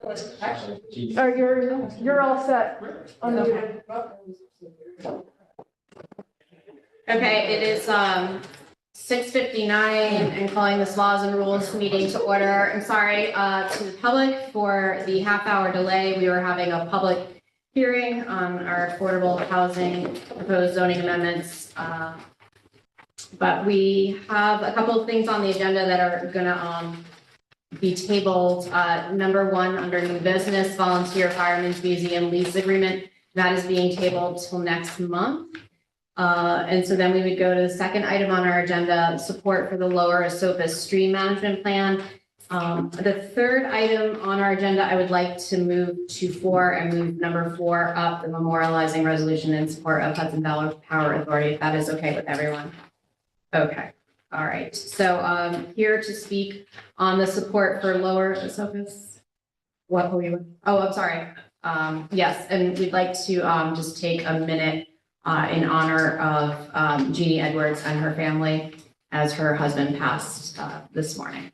Or you're all set. Unmuted. Okay, it is 6:59 and calling this laws and rules meeting to order. I'm sorry to the public for the half-hour delay. We were having a public hearing on our affordable housing proposed zoning amendments. But we have a couple of things on the agenda that are gonna be tabled. Number one, under new business, volunteer firemen's museum lease agreement. That is being tabled till next month. And so then we would go to the second item on our agenda, support for the Lower Esopus Stream Management Plan. The third item on our agenda, I would like to move to 4 and move number 4 up, the memorializing resolution in support of Hudson Valley Power Authority, if that is okay with everyone. Okay, all right. So here to speak on the support for Lower Esopus. What were you? Oh, I'm sorry. Yes, and we'd like to just take a minute in honor of Jeannie Edwards and her family as her husband passed this morning.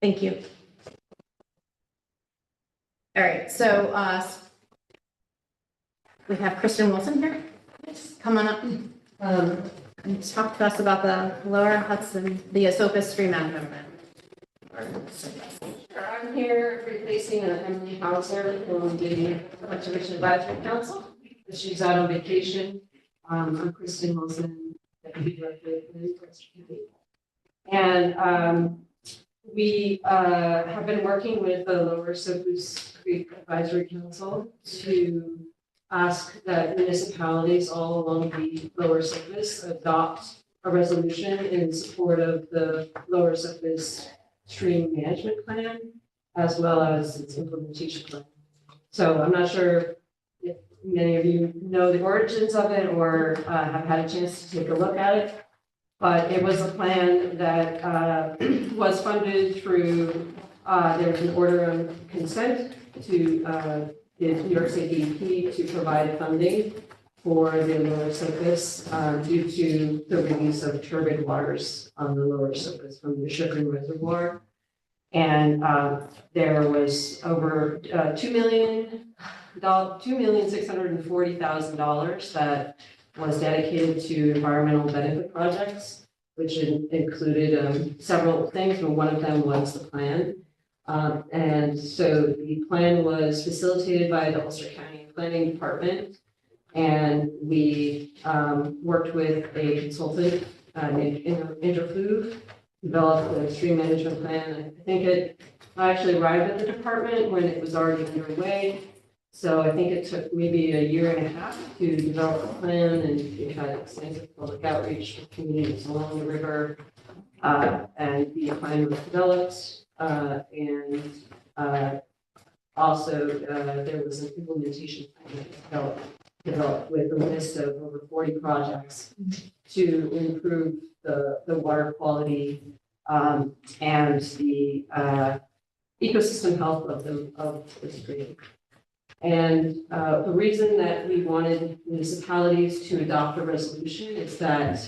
Thank you. All right, so we have Kristen Wilson here. Come on up and talk to us about the Lower Hudson, the Esopus Stream Management Plan. Sure, I'm here replacing Emily Hauser from the Conservation Advisory Council. She's out on vacation. I'm Kristen Wilson, Deputy Director of the Western County. And we have been working with the Lower Esopus Creek Advisory Council to ask that municipalities all along the Lower Esopus adopt a resolution in support of the Lower Esopus Stream Management Plan, as well as its implementation plan. So I'm not sure if many of you know the origins of it or have had a chance to take a look at it, but it was a plan that was funded through, there was an order of consent to the New York State DEP to provide funding for the Lower Esopus due to the release of turbid waters on the Lower Esopus from the Sugar Reservoir. And there was over $2,640,000 that was dedicated to environmental benefit projects, which included several things, and one of them was the plan. And so the plan was facilitated by the Ulster County Planning Department, and we worked with a consultant named Interfluve, developed a stream management plan. I think it actually arrived at the department when it was already underway. So I think it took maybe 1.5 years to develop a plan, and we had extensive public outreach with communities along the river. And the plan was developed, and also there was an implementation plan developed with a list of over 40 projects to improve the water quality and the ecosystem health of the stream. And the reason that we wanted municipalities to adopt a resolution is that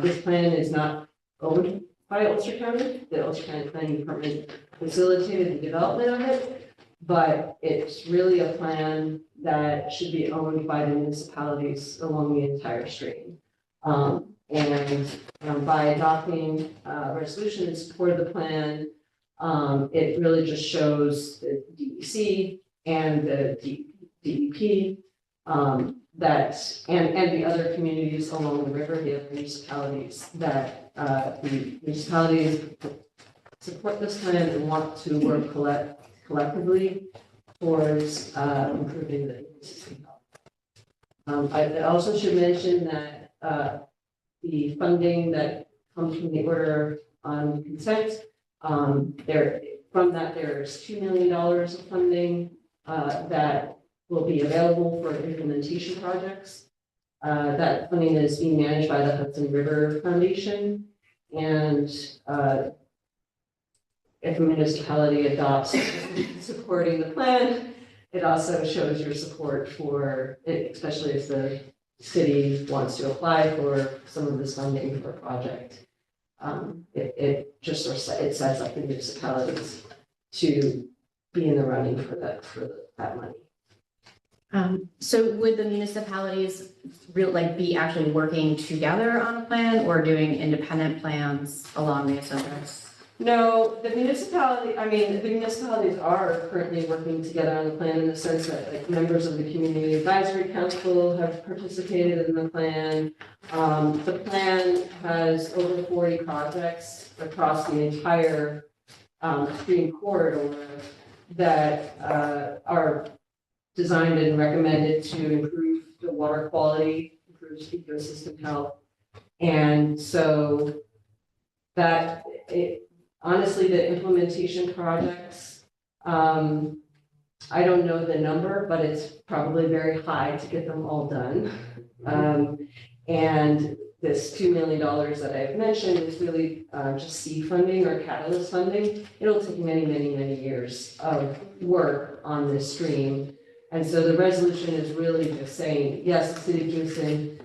this plan is not owned by Ulster County. The Ulster County Planning Department facilitated the development of it, but it's really a plan that should be owned by the municipalities along the entire stream. And by adopting a resolution in support of the plan, it really just shows the DEC and the DEP that, and the other communities along the river, the other municipalities, that the municipalities support this plan and want to work collectively towards improving the ecosystem health. I also should mention that the funding that comes from the order on consent, from that there's $2 million of funding that will be available for implementation projects. That funding is being managed by the Hudson River Foundation. And if a municipality adopts supporting the plan, it also shows your support for it, especially if the city wants to apply for some of this funding for a project. It just sort of, it sets up the municipalities to be in the running for that money. So would the municipalities be actually working together on a plan or doing independent plans along the Esopus? No, the municipalities are currently working together on the plan in the sense that like members of the Community Advisory Council have participated in the plan. The plan has over 40 projects across the entire stream corridor that are designed and recommended to improve the water quality, improve ecosystem health. And so that honestly, the implementation projects, I don't know the number, but it's probably very high to get them all done. And this $2 million that I've mentioned is really just seed funding or catalyst funding. It'll take many, many, many years of work on this stream. And so the resolution is really just saying, yes, the city of Kingston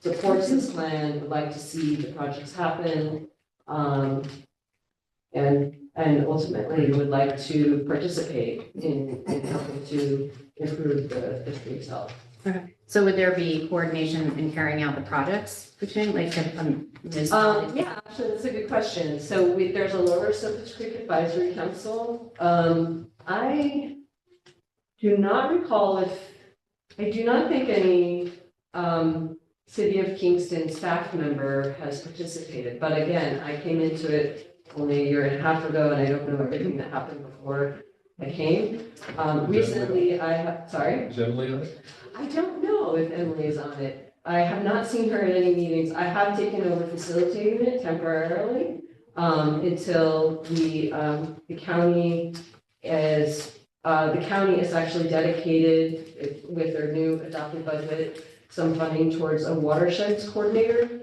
supports this plan, would like to see the projects happen. And ultimately would like to participate in helping to improve the stream's health. Okay. So would there be coordination in carrying out the projects between municipalities? Yeah, actually, that's a good question. So there's a Lower Esopus Creek Advisory Council. I do not recall I do not think any City of Kingston staff member has participated. But again, I came into it only a year and a half ago, and I don't know everything that happened before I came. Recently, sorry? Is Emily on it? I don't know if Emily is on it. I have not seen her at any meetings. I have taken over facilitating it temporarily until the county is actually dedicated with their new adopted budget some funding towards a watersheds coordinator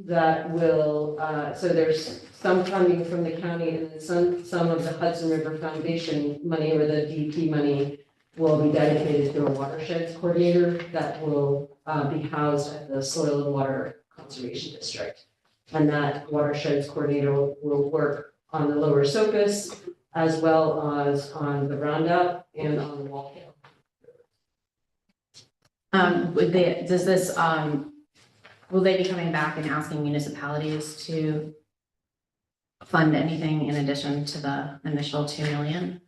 that will, so there's some funding from the county and then some of the Hudson River Foundation money or the DP money will be dedicated to a watersheds coordinator that will be housed at the Soil and Water Conservation District. And that watersheds coordinator will work on the Lower Esopus as well as on the Roundup and on the Wallkill. Will they be coming back and asking municipalities to fund anything in addition to the initial 2 million?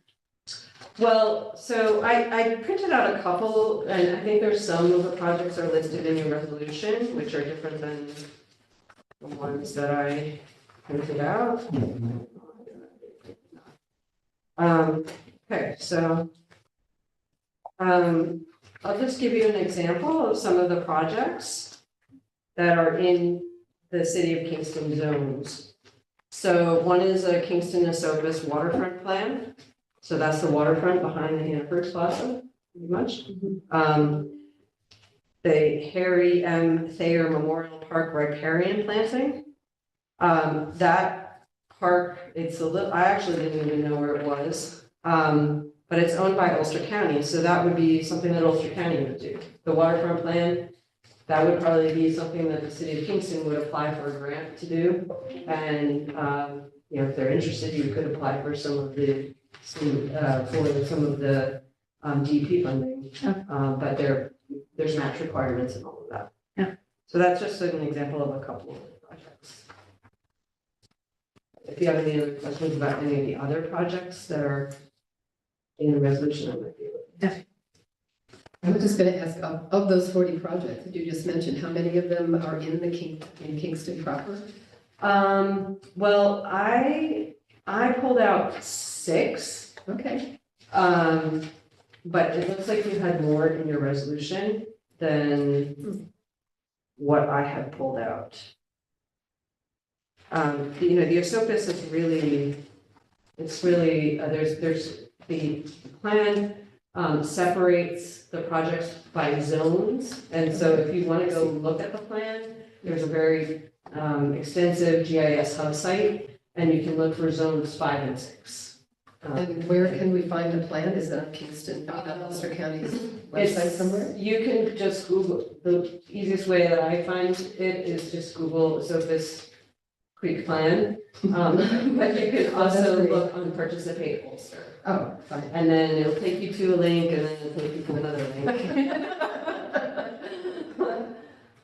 Well, so I printed out a couple, and I think there's some of the projects are listed in your resolution, which are different than the ones that I printed out. Okay, so I'll just give you an example of some of the projects that are in the City of Kingston zones. So one is a Kingston Esopus waterfront plan. So that's the waterfront behind the Hannaford Plaza, pretty much. The Harry M. Thayer Memorial Park riparian planting. That park, I actually didn't even know where it was. But it's owned by Ulster County, so that would be something that Ulster County would do. The waterfront plan, that would probably be something that the City of Kingston would apply for a grant to do. And, if they're interested, you could apply for some of the DP funding. But there's match requirements and all of that. Yeah. So that's just an example of a couple of projects. If you have any other questions about any of the other projects that are in the resolution, I might be able to. I was just going to ask, of those 40 projects that you just mentioned, how many of them are in Kingston proper? Well, I pulled out 6. Okay. But it looks like you had more in your resolution than what I had pulled out. The Esopus is really, there's the plan separates the projects by zones. And so if you want to go look at the plan, There's a very extensive GIS hub site, and you can look for zones 5 and 6. And where can we find the plan? Is it on Kingston, Ulster County's website somewhere? You can just Google, the easiest way that I find it is just Google Esopus Creek Plan. But you can also great. look on Purchase a Paid Ulster. Oh, fine. And then it'll take you to a link, and then it'll take you to another link.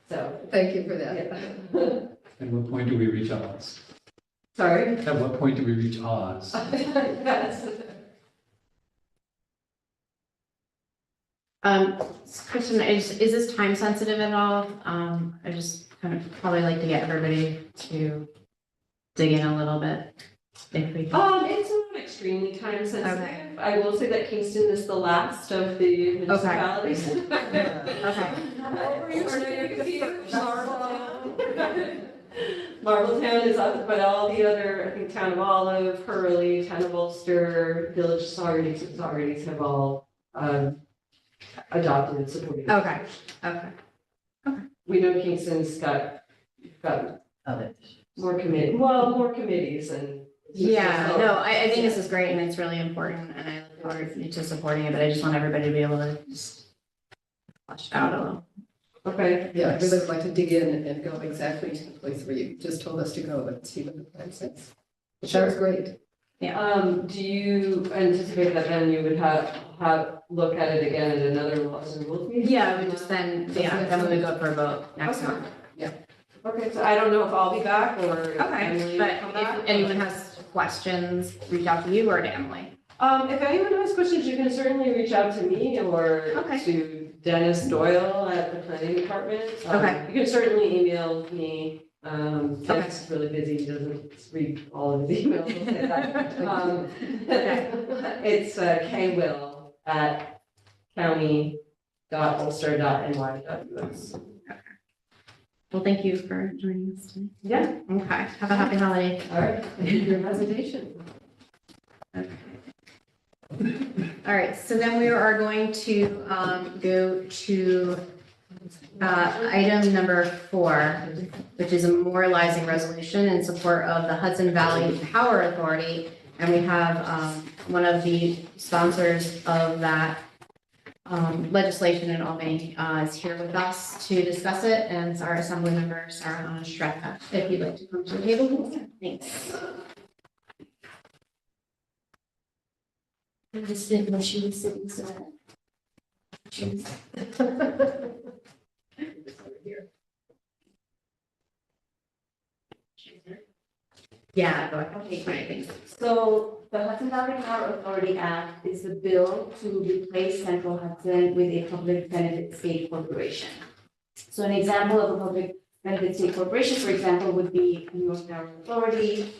So, Thank you for that. yeah. At what point do we reach Oz? Sorry. At what point do we reach Oz? Yes. Kristen, is this time sensitive at all? I just kind of probably like to get everybody to dig in a little bit. If we can. It's not extremely time sensitive. Okay. I will say that Kingston is the last of the municipalities. Okay. Marbletown is up, but all the other, I think Town of Olive, Hurley, Town of Ulster, Village Sororities have all adopted and supported. Okay. Okay. We know Kingston's got more committees and. Yeah, no, I think this is great and it's really important and I look forward to supporting it, but I just want everybody to be able to just flesh it out a little. Okay. Yeah, I'd really like to dig in and go exactly to the place where you just told us to go and see what the plan says. That was great. Do you anticipate that then you would have look at it again at another laws and rules meeting? Yeah, we just then we would go for a vote next Okay. month. Okay, so I don't know if I'll be back or if Okay, Emily but will come back. if anyone has questions, reach out to you or to Emily. If anyone has questions, you can certainly reach out to me or Okay. to Dennis Doyle at the planning department. Okay. You can certainly email me. Dennis is really busy, he doesn't read all of his emails. I'll say that. It's kwell@county.ulster.ny.us. Well, thank you for joining us today. Yeah, Okay, have a happy holiday. all right. Thank you for your presentation. All right, so then we are going to go to item number 4, which is a memorializing resolution in support of the Hudson Valley Power Authority. And we have one of the sponsors of that legislation in Albany is here with us to discuss it, and it's our Assembly Member Sarah Anna Streka. If you'd like to come to the table, please. Thanks. I just didn't know she was sitting, so that she was. Yeah, go ahead. Okay, Fine, thanks. So the Hudson Valley Power Authority Act is the bill to replace Central Hudson with a public benefit state corporation. So an example of a public benefit state corporation, for example, would be New York Power Authority.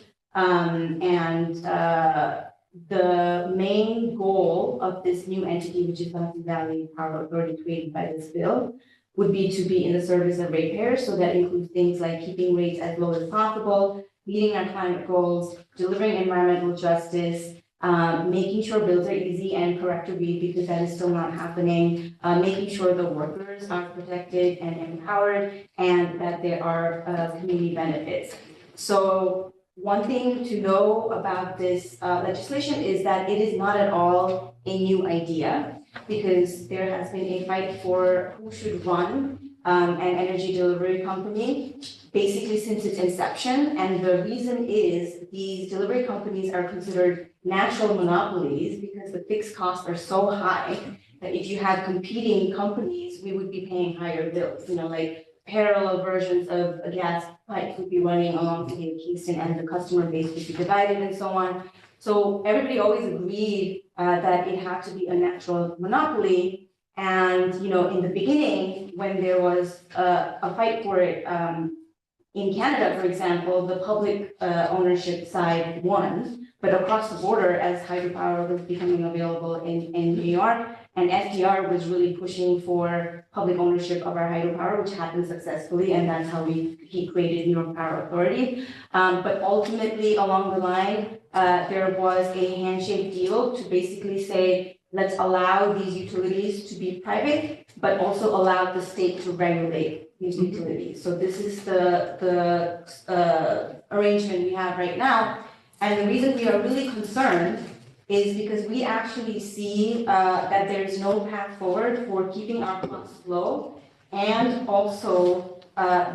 The main goal of this new entity, which is the Hudson Valley Power Authority created by this bill, would be to be in the service of ratepayers. So that includes things like keeping rates as low as possible, meeting our climate goals, delivering environmental justice, making sure bills are easy and correct to read because that is still not happening, making sure the workers are protected and empowered, and that there are community benefits. So one thing to know about this legislation is that it is not at all a new idea, because there has been a fight for who should run an energy delivery company basically since its inception. And the reason is these delivery companies are considered natural monopolies because the fixed costs are so high that if you had competing companies, we would be paying higher bills. You know, like parallel versions of a gas pipe would be running along the way of Kingston and the customer base would be divided and so on. So everybody always agreed that it had to be a natural monopoly. And, you know, in the beginning, when there was a fight for it, in Canada, for example, the public ownership side won, but across the border, as hydropower was becoming available in New York, and FDR was really pushing for public ownership of our hydropower, which happened successfully, and that's how he created New York Power Authority. But ultimately, along the line, there was a handshake deal to basically say, let's allow these utilities to be private, but also allow the state to regulate these utilities. So this is the arrangement we have right now. And the reason we are really concerned is because we actually see that there is no path forward for keeping our costs low and also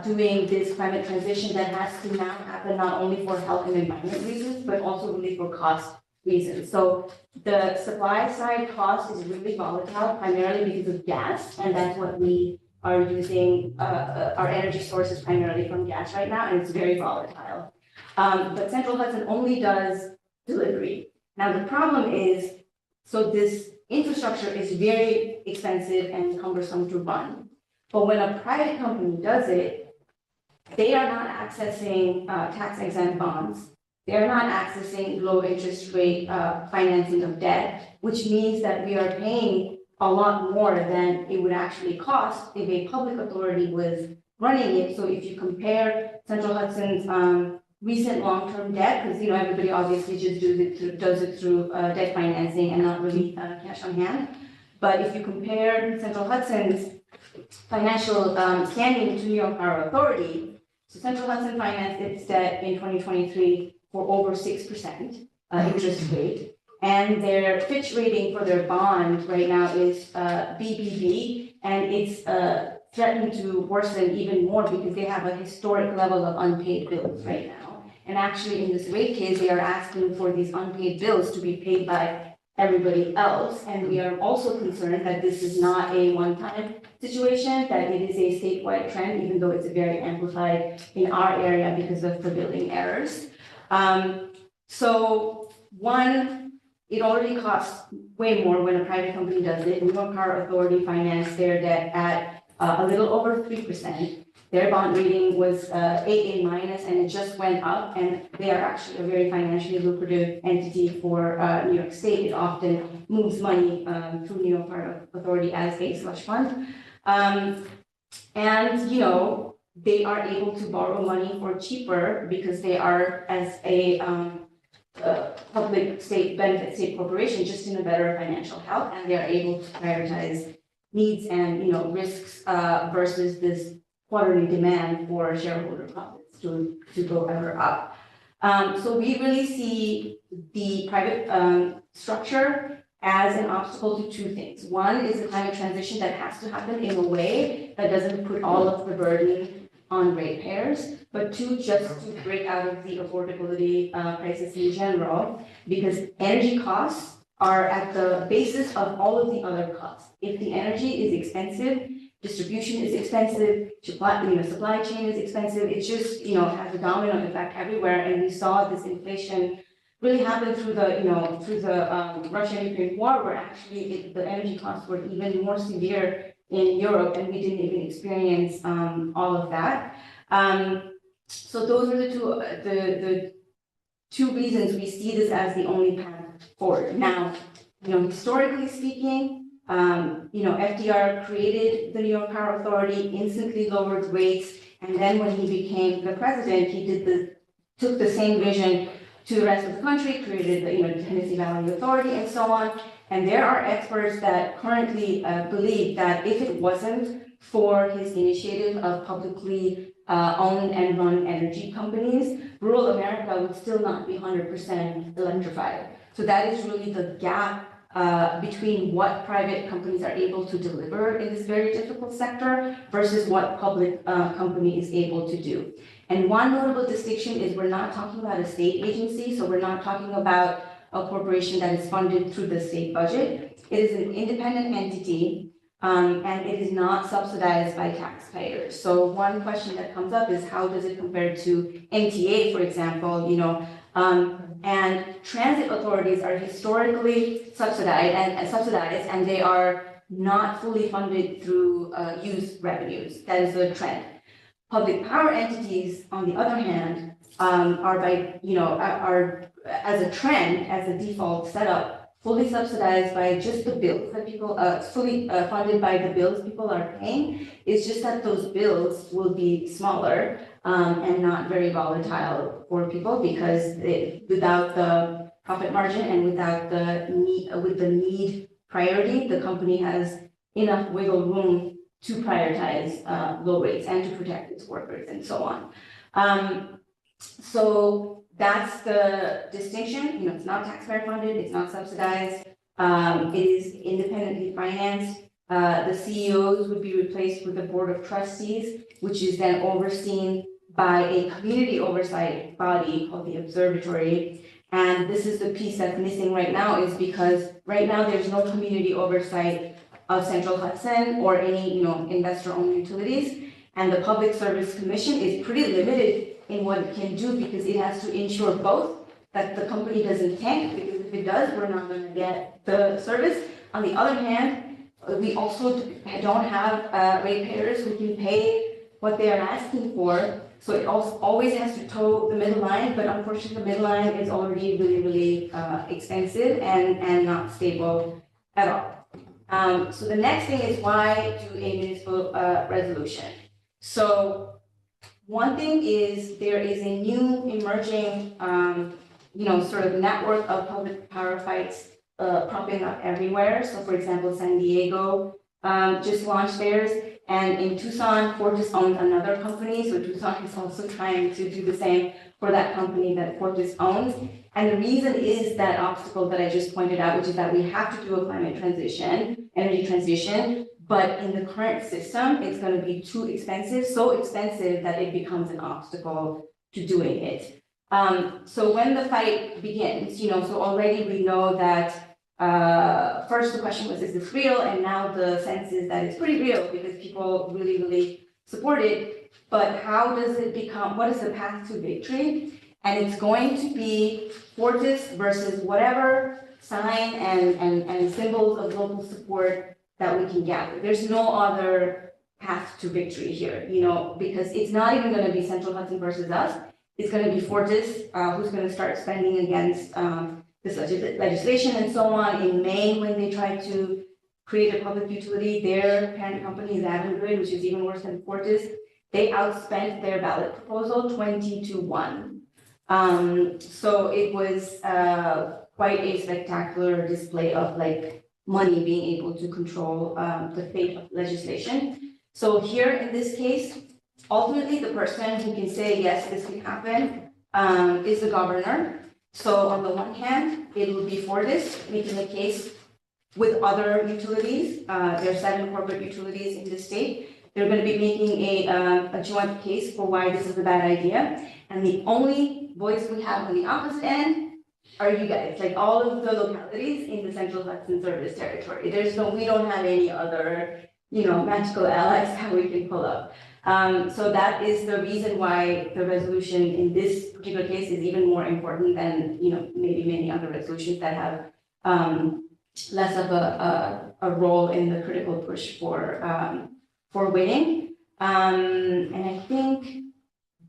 doing this climate transition that has to now happen not only for health and environment reasons, but also really for cost reasons. So the supply side cost is really volatile, primarily because of gas, and that's what we are using, our energy source is primarily from gas right now, and it's very volatile. But Central Hudson only does delivery. Now, the problem is, so this infrastructure is very expensive and cumbersome to run. But when a private company does it, they are not accessing tax exempt bonds. They're not accessing low interest rate financing of debt, which means that we are paying a lot more than it would actually cost if a public authority was running it. So if you compare Central Hudson's recent long-term debt, because everybody obviously just does it through debt financing and not really cash on hand. But if you compare Central Hudson's financial standing to New York Power Authority, so Central Hudson financed its debt in 2023 for over 6% interest rate. And their Fitch rating for their bond right now is BBB, and it's threatening to worsen even more because they have a historic level of unpaid bills right now. And actually, in this rate case, they are asking for these unpaid bills to be paid by everybody else. And we are also concerned that this is not a one-time situation, that it is a statewide trend, even though it's very amplified in our area because of the billing errors. So one, it already costs way more when a private company does it. New York Power Authority financed their debt at a little over 3%. Their bond rating was AA minus, and it just went up, and they are actually a very financially lucrative entity for New York State. It often moves money through New York Power Authority as a slush fund. And, they are able to borrow money for cheaper because they are, as a public state benefit state corporation, just in a better financial health, and they are able to prioritize needs and risks versus this quarterly demand for shareholder profits to go ever up. So we really see the private structure as an obstacle to two things. One is the climate transition that has to happen in a way that doesn't put all of the burden on ratepayers, but two, just to break out of the affordability crisis in general, because energy costs are at the basis of all of the other costs. If the energy is expensive, distribution is expensive, supply chain is expensive, it just, has a domino effect everywhere. And we saw this inflation really happen through the Russia-Ukraine war, where actually the energy costs were even more severe in Europe, and we didn't even experience all of that. So those are the two reasons we see this as the only path forward. Now, historically speaking, FDR created the New York Power Authority, instantly lowered rates, and then when he became the president, he took the same vision to the rest of the country, created the Tennessee Valley Authority, and so on. And there are experts that currently believe that if it wasn't for his initiative of publicly owned and run energy companies, rural America would still not be 100% electrified. So that is really the gap between what private companies are able to deliver in this very difficult sector versus what public company is able to do. And one notable distinction is we're not talking about a state agency, so we're not talking about a corporation that is funded through the state budget. It is an independent entity, and it is not subsidized by taxpayers. So one question that comes up is, how does it compare to MTA, for example? And transit authorities are historically subsidized, and they are not fully funded through use revenues. That is a trend. Public power entities, on the other hand, are as a trend, as a default setup, fully subsidized by just the bills that people, fully funded by the bills people are paying. It's just that those bills will be smaller and not very volatile for people, because without the profit margin and without the need, priority, the company has enough wiggle room to prioritize low rates and to protect its workers and so on. So that's the distinction. You know, it's not taxpayer funded, it's not subsidized. It is independently financed. The CEOs would be replaced with the board of trustees, which is then overseen by a community oversight body called the observatory. And this is the piece that's missing right now, is because right now there's no community oversight of Central Hudson or any, investor-owned utilities. And the Public Service Commission is pretty limited in what it can do because it has to ensure both that the company doesn't tank, because if it does, we're not going to get the service. On the other hand, we also don't have ratepayers who can pay what they are asking for. So it also always has to toe the middle line, but unfortunately the middle line is already really, really expensive and not stable at all. So the next thing is, why do a municipal resolution? So one thing is, there is a new emerging, sort of network of public power fights propping up everywhere. So for example, San Diego just launched theirs, and in Tucson, Fortis owns another company, so Tucson is also trying to do the same for that company that Fortis owns. And the reason is that obstacle that I just pointed out, which is that we have to do a climate transition, energy transition, but in the current system, it's going to be too expensive, so expensive that it becomes an obstacle to doing it. So when the fight begins, so already we know that first the question was, is this real? And now the sense is that it's pretty real because people really, really support it. But how does it become, what is the path to victory? And it's going to be Fortis versus whatever sign and symbols of local support that we can gather. There's no other path to victory here, because it's not even going to be Central Hudson versus us. It's going to be Fortis who's going to start spending against this legislation and so on. In Maine, when they tried to create a public utility, their parent company is Avangrid, which is even worse than Fortis. They outspent their ballot proposal 20-1. So it was quite a spectacular display of money being able to control the fate of legislation. So here in this case, ultimately the person who can say, yes, this can happen is the governor. So on the one hand, it would be Fortis making a case with other utilities. There are 7 corporate utilities in the state. They're going to be making a joint case for why this is a bad idea. And the only voice we have on the opposite end are you guys, all of the localities in the Central Hudson Service Territory. We don't have any other, magical allies that we can pull up. So that is the reason why the resolution in this particular case is even more important than, maybe many other resolutions that have less of a role in the critical push for winning. And I think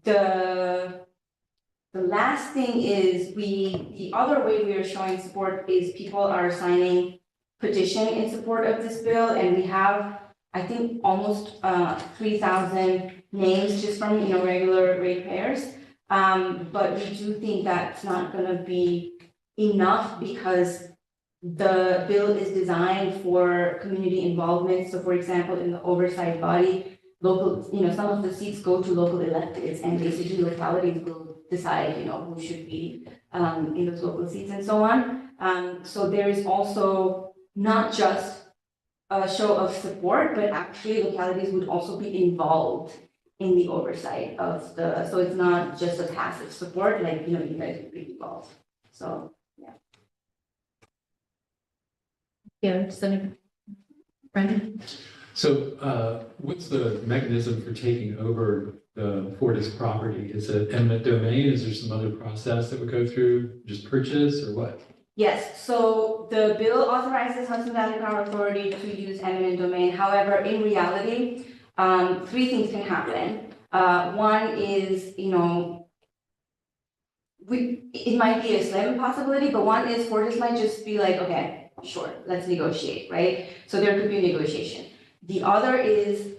the last thing is the other way we are showing support is people are signing petition in support of this bill, and we have, I think, almost 3,000 names just from regular ratepayers. But we do think that's not going to be enough because the bill is designed for community involvement. So for example, in the oversight body, local, some of the seats go to local electeds, and basically localities will decide, who should be in those local seats and so on. So there is also not just a show of support, but actually localities would also be involved in the oversight of so it's not just a passive support, you guys would be involved. So, yeah. Yeah, Brendan? So what's the mechanism for taking over the Fortis property? Is it eminent domain? Is there some other process that would go through, just purchase or what? Yes, so the bill authorizes Hudson Valley Power Authority to use eminent domain. However, in reality, 3 things can happen. One is, it might be a slim possibility, but one is Fortis might just be okay, sure, let's negotiate, right? So there could be a negotiation. The other is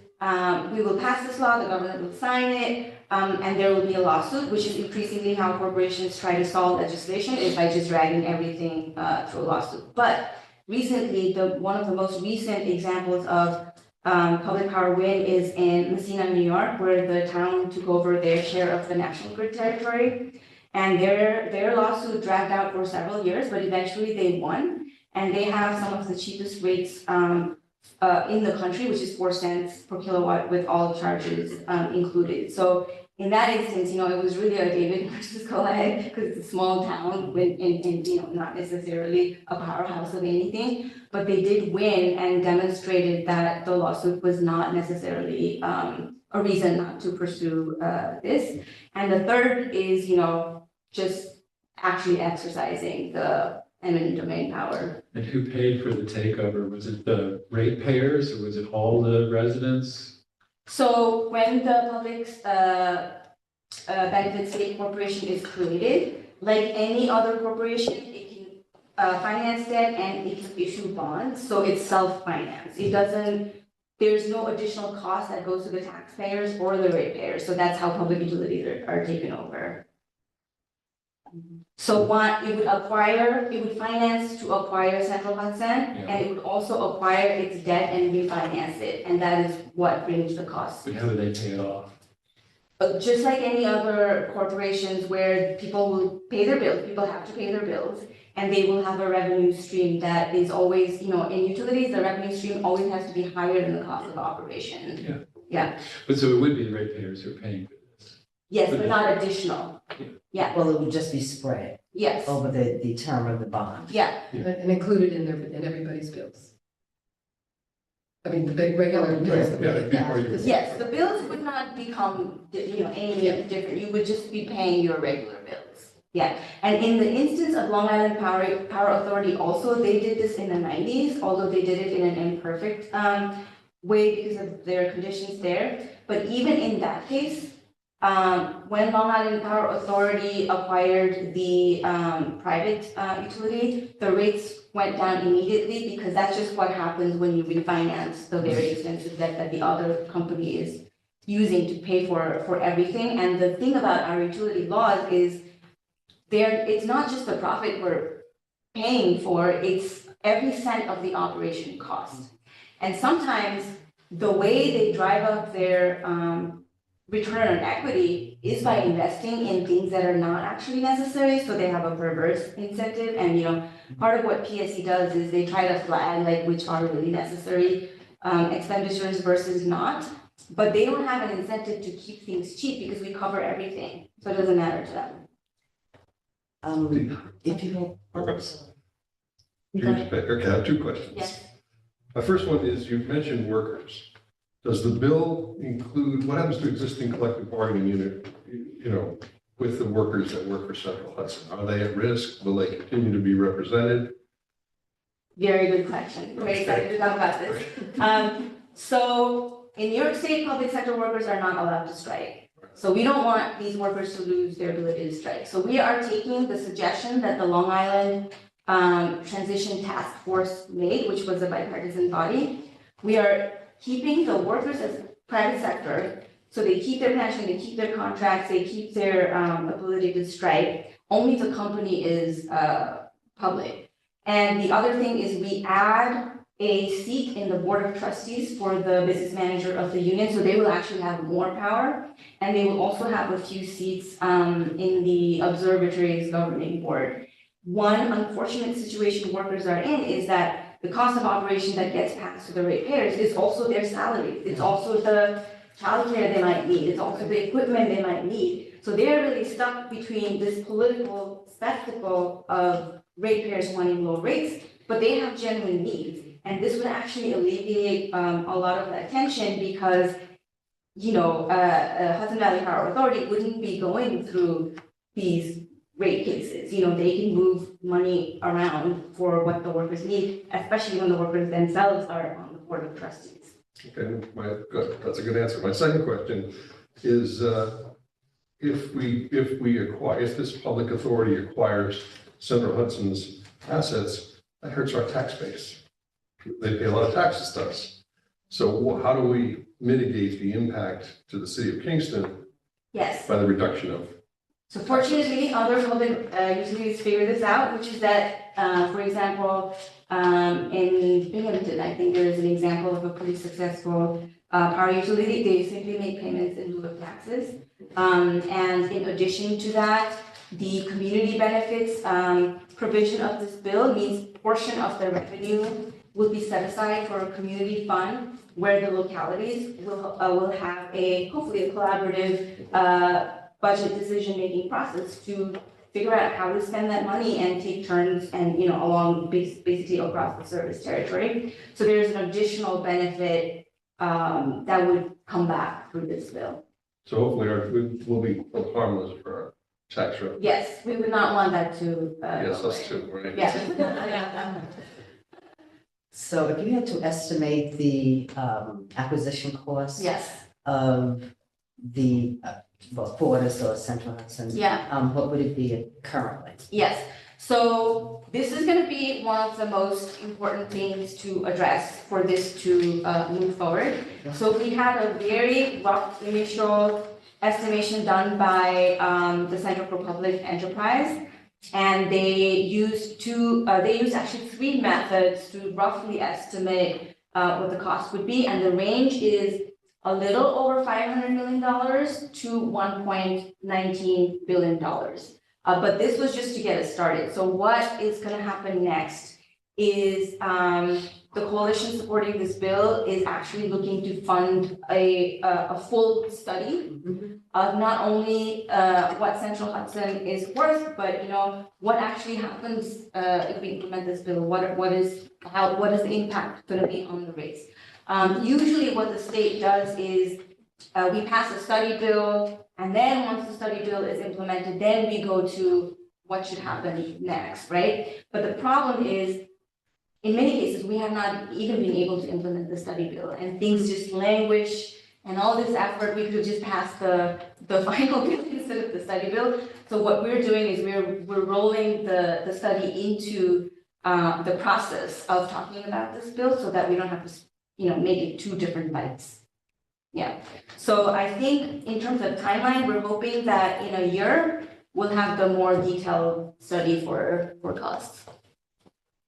we will pass this law, the government will sign it, and there will be a lawsuit, which is increasingly how corporations try to solve legislation, is by just dragging everything through a lawsuit. But recently, one of the most recent examples of public power win is in Messina, New York, where the town took over their share of the National Grid territory. And their lawsuit dragged out for several years, but eventually they won. And they have some of the cheapest rates in the country, which is 4 cents per kilowatt with all charges included. So in that instance, it was really a David versus Goliath because it's a small town and not necessarily a powerhouse of anything. But they did win and demonstrated that the lawsuit was not necessarily a reason not to pursue this. And the third is, just actually exercising the eminent domain power. And who paid for the takeover? Was it the ratepayers or was it all the residents? So when the public benefit state corporation is created, like any other corporation, it can finance debt and it can issue bonds. So it's self-financed. There's no additional cost that goes to the taxpayers or the ratepayers. So that's how public utilities are taken over. So it would finance to acquire Central Hudson, and it would also acquire its debt and refinance it, and that is what brings the cost. But how do they pay it off? Just like any other corporations where people will pay their bills, people have to pay their bills, and they will have a revenue stream that is always, in utilities, the revenue stream always has to be higher than the cost of operation. But so it would be the ratepayers who are paying for this. Yes, but not additional. Well, it would just be spread Yes, over the term of the bond. yeah, And included in everybody's bills. I mean, the big regular bills. that we Yeah, it'd be get. part of your- yes, the bills would not become, any different, you would just be paying your regular bills. Yeah, and in the instance of Long Island Power Authority also, they did this in the 90s, although they did it in an imperfect way because of their conditions there. But even in that case, when Long Island Power Authority acquired the private utility, the rates went down immediately because that's just what happens when you refinance the very expensive debt that the other company is using to pay for everything. And the thing about our utility laws is it's not just the profit we're paying for, it's every cent of the operation cost. And sometimes the way they drive up their return on equity is by investing in things that are not actually necessary, so they have a perverse incentive. And part of what PSE does is they try to flag like which are really necessary expenditures versus not, but they don't have an incentive to keep things cheap because we cover everything, so it doesn't matter to them. If you Okay, I have 2 questions. Yes. My first one is, you've mentioned workers. Does the bill include, what happens to existing collective bargaining unit, with the workers that work for Central Hudson? Are they at risk? Will they continue to be represented? Very good question. Very excited to talk about this. So in New York State, public sector workers are not allowed to strike. So we don't want these workers to lose their ability to strike. So we are taking the suggestion that the Long Island Transition Task Force made, which was a bipartisan body. We are keeping the workers as private sector, so they keep their pension, they keep their contracts, they keep their ability to strike. Only the company is public. And the other thing is we add a seat in the board of trustees for the business manager of the union, so they will actually have more power. And they will also have a few seats in the observatory's governing board. One unfortunate situation workers are in is that the cost of operation that gets passed to the ratepayers is also their salaries. It's also the childcare they might need. It's also the equipment they might need. So they're really stuck between this political spectacle of ratepayers wanting low rates, but they have genuine needs. And this would actually alleviate a lot of that tension because, Hudson Valley Power Authority wouldn't be going through these rate cases. They can move money around for what the workers need, especially when the workers themselves are on the board of trustees. Okay, good. That's a good answer. My second question is, if this public authority acquires Central Hudson's assets, that hurts our tax base. They pay a lot of taxes to us. So how do we mitigate the impact to the city of Kingston Yes. by the reduction of So fortunately, other public utilities figure this out, which is that, for example, in Binghamton, I think there is an example of a pretty successful power utility. They simply make payments in lieu of taxes. And in addition to that, the community benefits provision of this bill means portion of the revenue will be set aside for a community fund where the localities will have hopefully a collaborative budget decision-making process to figure out how to spend that money and take turns and, along basically across the service territory. So there's an additional benefit that would come back through this bill. So hopefully we'll be harmless for our tax revenue. Yes, we would not want that to. Yes, go us away. too, right? Yeah. So if you had to estimate the acquisition cost Yes, of the, Fortis or Central Hudson, yeah. what would it be currently? Yes, so this is gonna be one of the most important things to address for this to move forward. So we had a very rough initial estimation done by the Center for Public Enterprise. And they used actually three methods to roughly estimate what the cost would be. And the range is a little over $500 million to $1.19 billion. But this was just to get us started. So what is going to happen next is the coalition supporting this bill is actually looking to fund a full study of not only what Central Hudson is worth, but what actually happens if we implement this bill. What is the impact going to be on the rates? Usually, what the state does is we pass a study bill, and then once the study bill is implemented, then we go to what should happen next, right? But the problem is, in many cases, we have not even been able to implement the study bill, and things just languish. And all this effort, we could just pass the final bill instead of the study bill. So what we're doing is we're rolling the study into the process of talking about this bill, so that we don't have to make it two different bites. Yeah. So I think in terms of timeline, we're hoping that in a year we'll have the more detailed study for costs.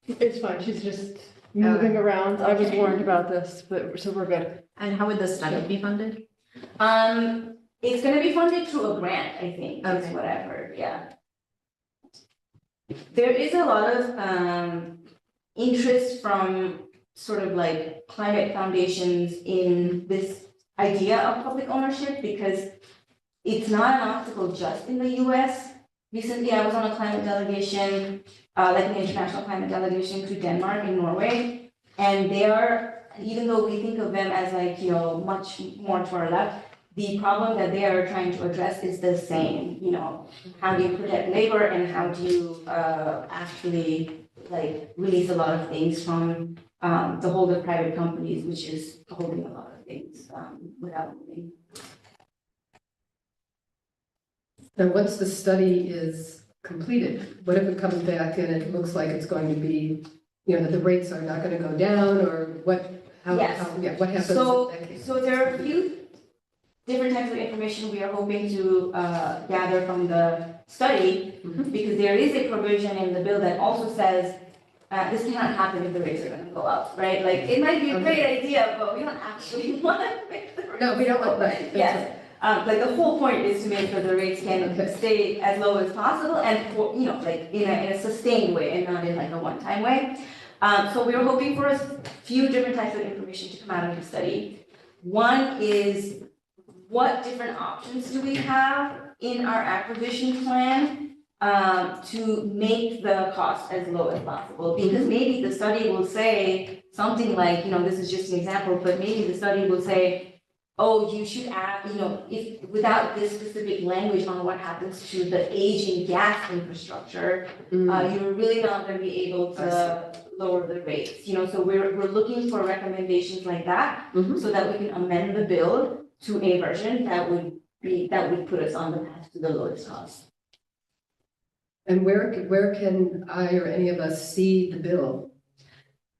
It's fine, she's just moving around. I was warned about this, but, so we're good. And how would the study be funded? It's gonna be funded through a grant, I think, is Okay. what I've heard, yeah. There is a lot of interest from sort of like climate foundations in this idea of public ownership, because it's not an obstacle just in the US. Recently, I was on a climate delegation, like an international climate delegation to Denmark and Norway, and they are, even though we think of them as like, much more to our left, the problem that they are trying to address is the same, how do you protect labor and how do you actually like release a lot of things from the hold of private companies, which is holding a lot of things without moving. And once the study is completed, what if it comes back and it looks like it's going to be, that the rates are not going to go down, or what? Yes. What happens So, in that case? so there are a few different types of information we are hoping to gather from the study, because there is a provision in the bill that also says this cannot happen if the rates are going to go up, right? Like, it might be a great idea, but we don't actually want to make the rates No, we don't go want up. that. Yes. Like, the whole point is to make sure the rates can Okay. stay as low as possible and, for, like, in a sustained way and not in like a one-time way. So we are hoping for a few different types of information to come out of the study. One is, what different options do we have in our acquisition plan to make the cost as low as possible? Because maybe the study will say something like, this is just an example, but maybe the study will say, oh, you should add, if without this specific language on what happens to the aging gas infrastructure, you're really not going to be able to lower the rates. So we're looking for recommendations like that, so that we can amend the bill to a version that would put us on the path to the lowest cost. And where can I or any of us see the bill?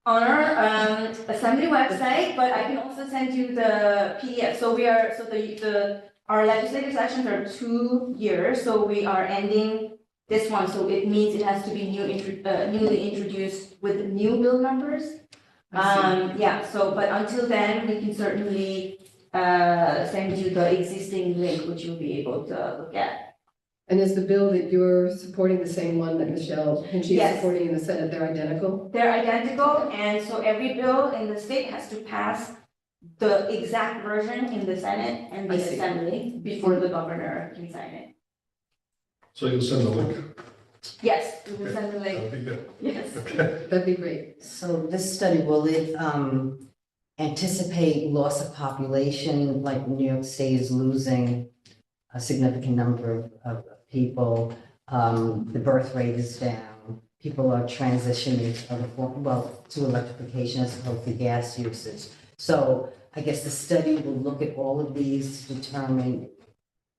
On our assembly website, but I can also send you the PDF. So the our legislative sessions are 2 years, so we are ending this one, so it means it has to be newly introduced with new bill numbers. Yeah, so, but until then, we can certainly send you the existing link, which you'll be able to look at. And is the bill that you're supporting the same one that Michelle Hinchey is Yes. supporting in the Senate? They're identical? They're identical, and so every bill in the state has to pass the exact version in the Senate and the I see. Assembly before the governor can sign it. So you'll send the link. Yes, we will send the That link, would be good. yes. Okay. That'd be great. So this study, will it anticipate loss of population, like New York State is losing a significant number of people? The birth rate is down. People are transitioning to other form, well, to electrification as opposed to gas usage. So I guess the study will look at all of these to determine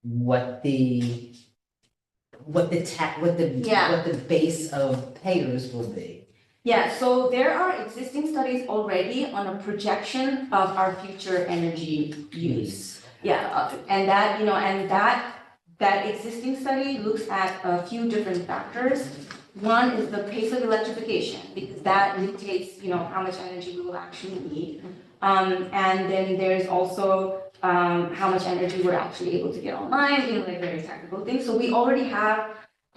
what the Yeah. what the base of payers will be. Yeah, so there are existing studies already on a projection of our future energy use. Yeah, and that, you know, and that existing study looks at a few different factors. One is the pace of electrification, because that dictates, you know, how much energy we will actually need. And then there's also how much energy we're actually able to get online, you know, like very technical things. So we already have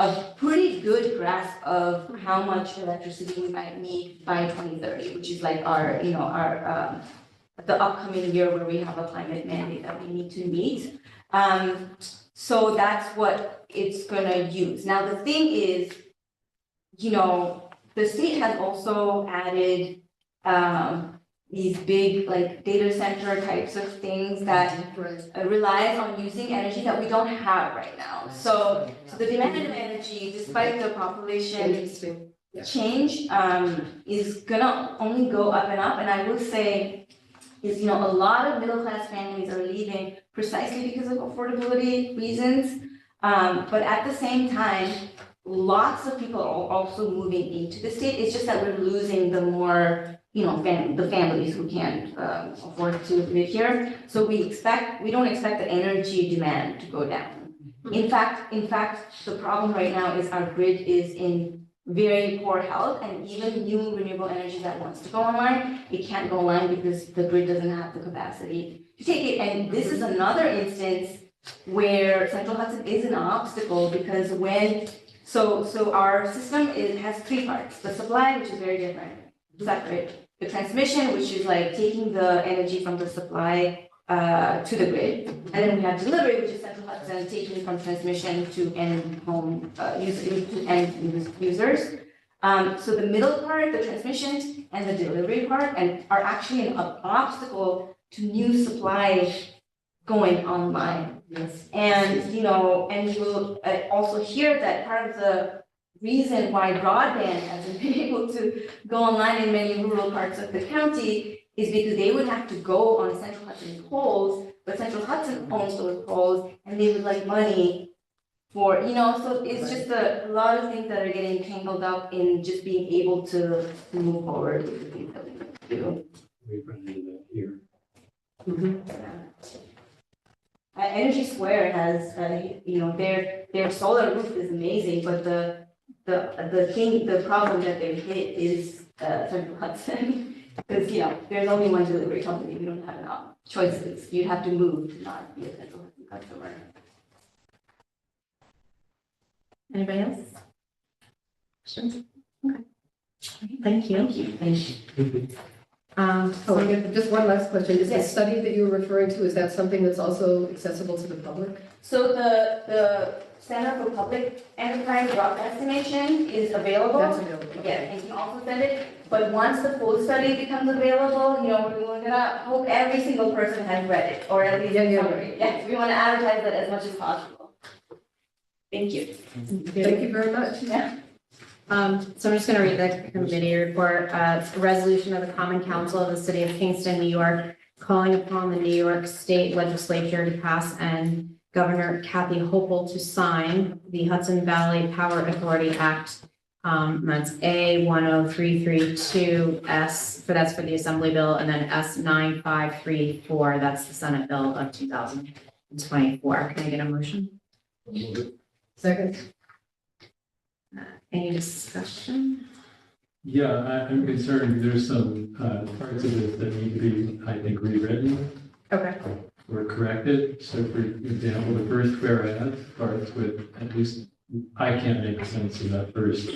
a pretty good grasp of how much electricity we might need by 2030, which is like our, you know, our the upcoming year where we have a climate mandate that we need to meet. So that's what it's gonna use. Now, the thing is, you know, the state has also added these big like data center types of things that relies on using energy that we don't have right now. So the demand of energy, despite the population Interesting. change, is gonna only go up and up. And I will say is, you know, a lot of middle-class families are leaving precisely because of affordability reasons. But at the same time, lots of people are also moving into the state. It's just that we're losing the more, you know, the families who can't afford to live here. So we don't expect the energy demand to go down. In fact, the problem right now is our grid is in very poor health, and even new renewable energy that wants to go online, it can't go online because the grid doesn't have the capacity to take it. And this is another instance where Central Hudson is an obstacle, because so our system has three parts: the supply, which is very different, separate; the transmission, which is like taking the energy from the supply to the grid, and then we have delivery, which is Central Hudson taking from transmission to end home users. So the middle part, the transmission and the delivery part, and are actually an obstacle to new supply going online. Yes. And, you know, and you will also hear that part of the reason why broadband hasn't been able to go online in many rural parts of the county is because they would have to go on Central Hudson poles, but Central Hudson owns those poles, and they would like money for, you know, so it's just a lot of things that are getting tangled up in just being able to move forward with the things that we need to do. We run into that here. Energy Square has, you know, their solar roof is amazing, but the problem that they've hit is Central Hudson. Because, you know, there's only one delivery company, we don't have enough choices. You have to move to not be a Central Hudson customer. Anybody else? Questions? Okay. Thank you. Oh, I get just one last question. Is the Yes. study that you were referring to, is that something that's also accessible to the public? So the Center for Public Enterprise rough estimation is available. That's available. Yeah, and you can also send it, but once the full study becomes available, you know, we're gonna hope every single person has read it, or at least Yeah, yeah. summary. Yeah, we wanna advertise it as much as possible. Thank you. Thank you very much. Yeah. So I'm just gonna read the committee report. It's a resolution of the Common Council of the City of Kingston, New York, calling upon the New York State Legislature to pass and Governor Kathy Hochul to sign the Hudson Valley Power Authority Act. That's A10332S, that's for the Assembly Bill, and then S9534, that's the Senate Bill of 2019. 24. Can I get a motion? Second, Any discussion? Yeah, I'm concerned, there's some parts of this that need to be, I think, rewritten Okay. or corrected. So for example, the first whereas starts with, at least, I can't make sense of that first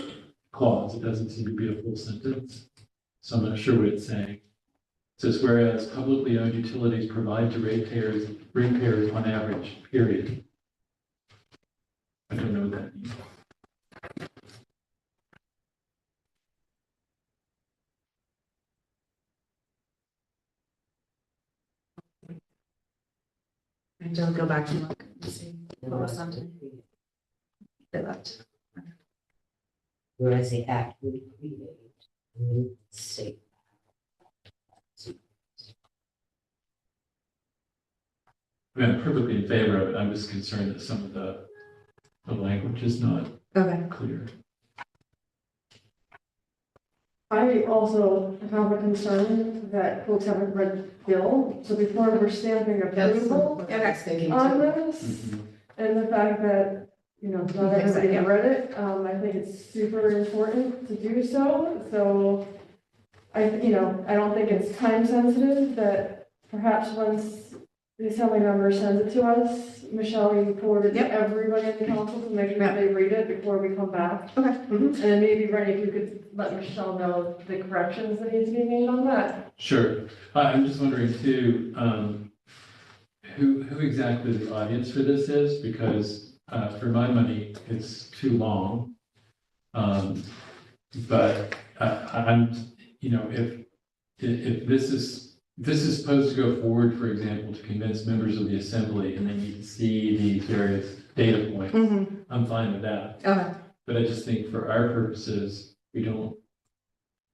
clause. It doesn't seem to be a full sentence. So I'm not sure what it's saying. It says, whereas publicly owned utilities provide to ratepayers on average, period. I don't know what that means. And don't go back and look and see what was sent. They left. Whereas the act would create a new state. I mean, I'm perfectly in favor of it. I'm just concerned that some of the language is not Okay. clear. I also have a concern that folks haven't read the bill, so before we're stamping that's approval what I was thinking on too. this, Mhm. and the fact that, you know, not Fix it, everybody yeah. read it, I think it's super important to do so I don't think it's time sensitive, that perhaps once the assembly member sends it to us, Michelle, you forward it to Yep. everybody in the council to make sure that they read it before we come back. Okay. And then maybe, Rennie, if you could let Michelle know the corrections that need to be made on that. Sure. I'm just wondering too, who exactly the audience for this is? Because for my money, it's too long. But I'm, if this is supposed to go forward, for example, to convince members of the assembly and they need to see these various data points, I'm fine with that. Okay. But I just think for our purposes, we don't,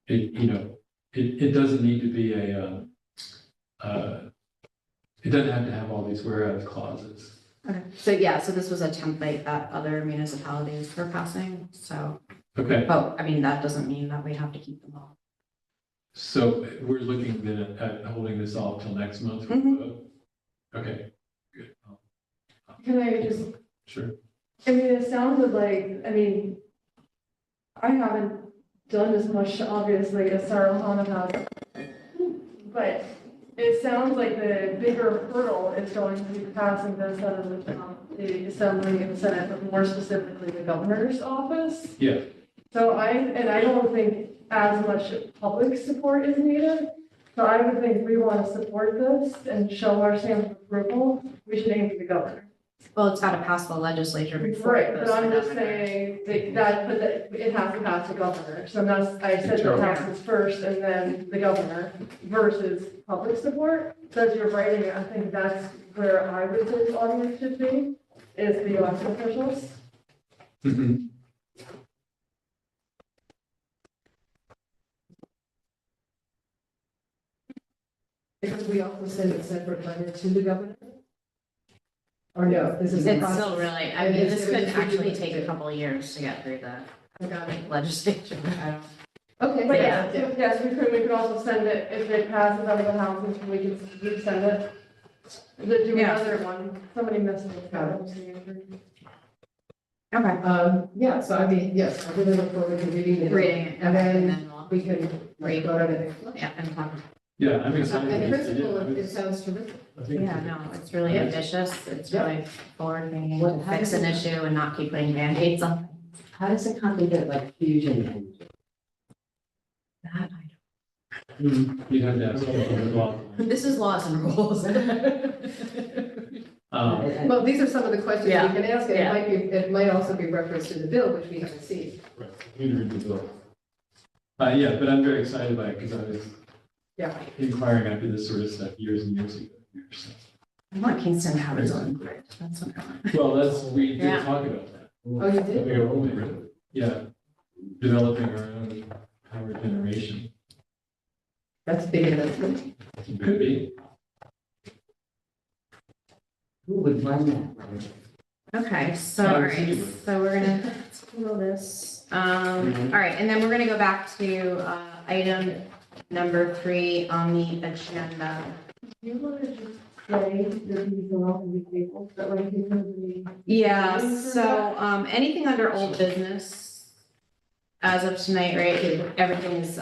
it doesn't need to be it doesn't have to have all these whereas clauses. Okay. So yeah, so this was a template that other municipalities were passing. So, Okay, but I mean, that doesn't mean that we have to keep them all. so we're looking then at holding this off till next month? for the Mhm. vote? Okay, good. Can I just, Sure. I mean, it sounded like, I haven't done as much, obviously, as Sarah Hana has. But it sounds like the bigger hurdle is going to be passing this out of the Assembly and the Senate, but more specifically the governor's office. Yeah. So I don't think as much public support is needed. So I would think if we want to support this and show our stamp of approval, we should aim for the governor. Well, it's got to pass the legislature before. Right, it but goes to I'm the just governor. saying it has to pass the governor. So that's, I said the taxes first and then the governor versus public support. So as you're writing it, I think that's where I would say the audience should be, is the elected officials. Mhm. Because we also send a separate letter to the governor? Or no, this is. a It's process. still really, I It mean, is- this it could is- actually take a couple of years to get through the I got it. legislature. I don't. Okay. But yes, we could also send it, if it passes out of the House, and we can resend it. Do Yeah. another one, somebody missed it. Okay. Yeah, so I mean, yes, I really look forward to reading it. Reading it, And okay, and then then we'll, we can vote on it. yeah, and talk. Yeah, I'm excited. In to principle, see it sounds terrific. I think Yeah, no, it's really Yeah. ambitious. It's Yeah. really forward thinking Well, to how fix does an it- issue and not keep putting Band-Aids on. How does it contemplate like fusion energy? That I You have to ask. don't. This is laws and rules. Well, these are some of the questions we Yeah. can ask, and Yeah. it might also be referenced in the bill, which we haven't seen. Yeah, but I'm very excited by it because I was Yeah. inquiring after this sort of stuff years and years ago. So. I want Kingston to have its own grid. That's what I want. Well, we did Yeah. talk about that. Oh, you did? Yeah, developing our own power generation. That's big investment. Could be. Who would run that? Okay, so, all right, so we're gonna table this. All right, and then we're gonna go back to, item number 3 on the agenda. You want to just say that these are all gonna be tabled, that way people can be. Yeah, so, anything under old business, as of tonight, right, everything's,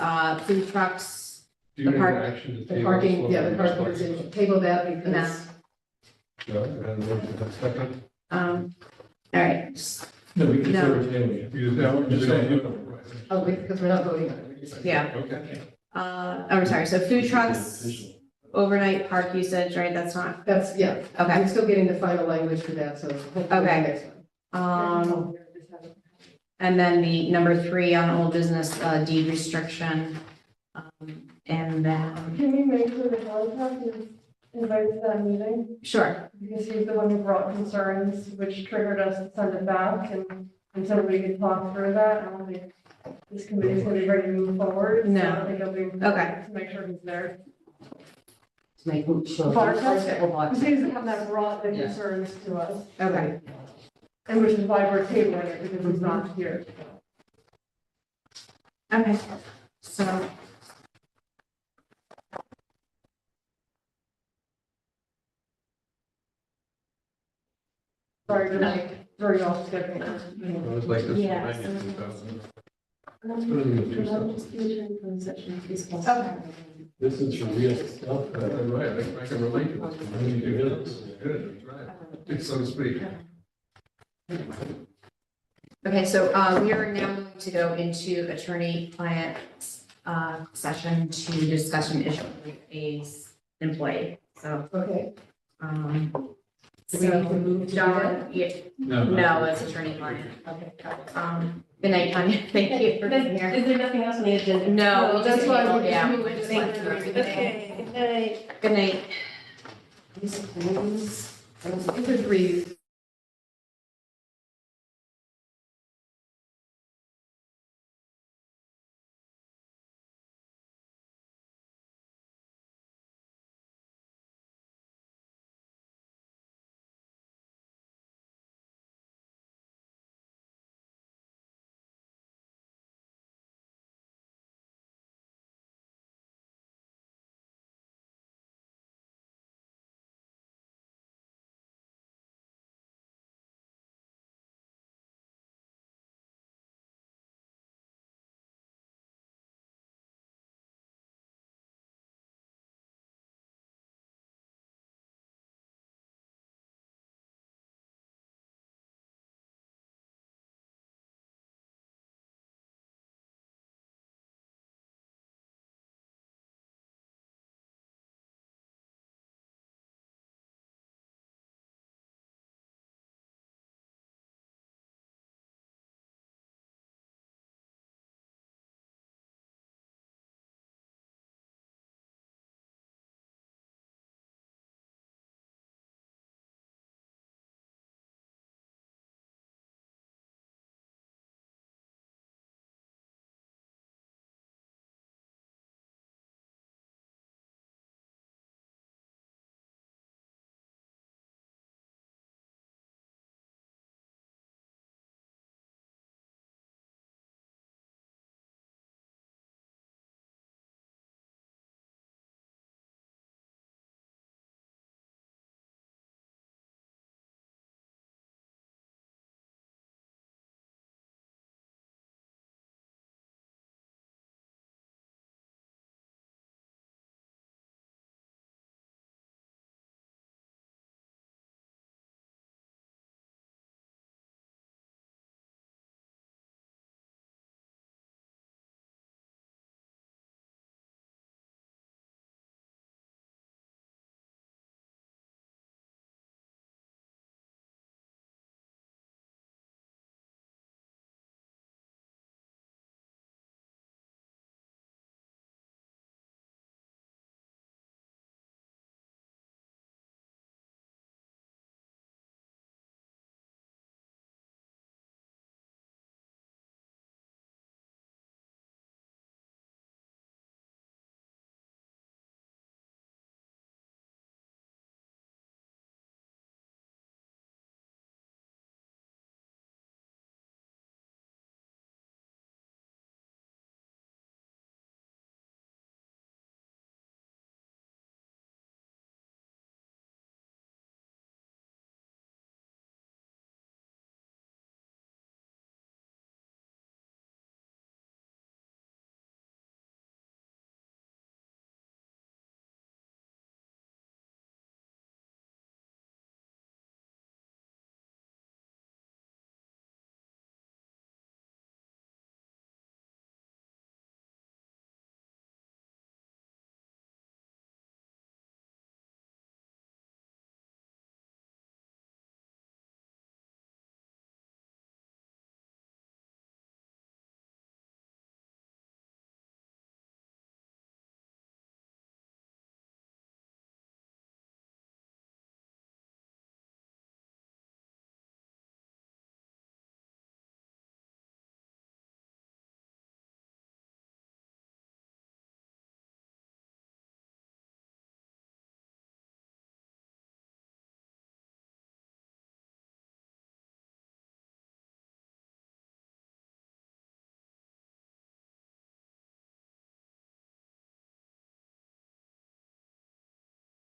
food trucks, Do you The need park- action to The table? parking, this yeah, the one? parking is in, table that because. No, and motion to second. all right, just- No, we can No. sort of table it. You just, Just saying. Oh, because we're not voting on it. we're just- yeah, Okay. sorry, so food trucks, Official. overnight park usage, right, that's not, That's, yeah, okay, I'm still getting the final language for that, so hopefully the Okay. next one. and then the number 3 on old business, deed restriction. And then, Can we make sure the contact is invited to that meeting? sure, Because he's the one who brought concerns, which triggered us to send it back, and so we could talk through that. I don't think this committee's gonna be ready to move forward. No. So I think it'll be. Okay. To make sure he's there. To make sure. Bartek? Because he's the one that brought the Yeah. concerns to us, okay. and which is why we're tabling it, because he's not here. Okay, so. Sorry to like throw you off schedule. It was like this. Yeah, when I did so- 2000. Let's put it in the two cents. Okay. This is for real stuff. Right, I can relate to this. When you do this, good, right, so to speak. Okay, so, we are now going to go into attorney-client, session to discuss an issue with a employee, so, Okay, so. do we need to move to do that? John, yeah, No, no, it's attorney-client. Okay, got it. Good night, Tanya, thank you for being here. Is there nothing else on the agenda? No, No, that's why we yeah, just moved it. thank you. Okay, good night. Good night. It's agreed.